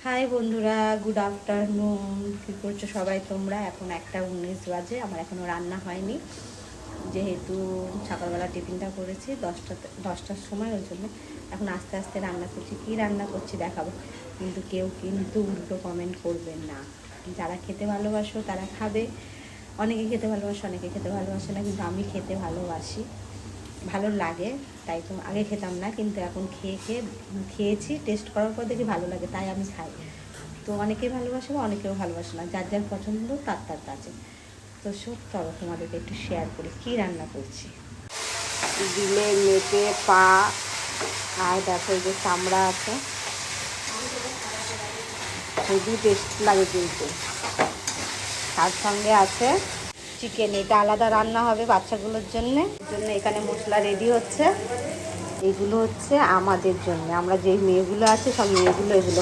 High বন্ধুরা, good afternoon. কী করছো সবাই তোমরা? এখন 1:19 বাজে, আমার এখনও রান্না হয়নি, যেহেতু সকালবেলা টিফিনটা করেছি 10টার সময়, ওই জন্য এখন আস্তে আস্তে রান্না করছি। কী রান্না করছি দেখাবো, কিন্তু কেউ কিন্তু উল্টো কমেন্ট করবেন না। যারা খেতে ভালোবাসো তারা খাবে, অনেকে খেতে ভালোবাসে, অনেকে খেতে ভালোবাসে না, কিন্তু আমি খেতে ভালোবাসি, ভালো লাগে। তাই তো আগে খেতাম না, কিন্তু এখন খেয়েছি, টেস্ট করার পর দেখি ভালো লাগে, তাই আমি খাই। তো অনেকেই ভালোবাসে বা অনেকেও ভালোবাসে না, যার যার পছন্দ তার তার কাছে। তো চলো তোমাদেরকে একটু শেয়ার করি কী রান্না করছি। দিলে মেটে পা, আর দেখো এই যে চামড়া আছে, খুবই টেস্ট লাগে কিন্তু। তার সঙ্গে আছে চিকেন, এটা আলাদা রান্না হবে বাচ্চাগুলোর জন্যে। এখানে মশলা রেডি হচ্ছে। এইগুলো হচ্ছে আমাদের জন্য, আমরা যেই মেয়েগুলো আছে সব মেয়েগুলো এগুলো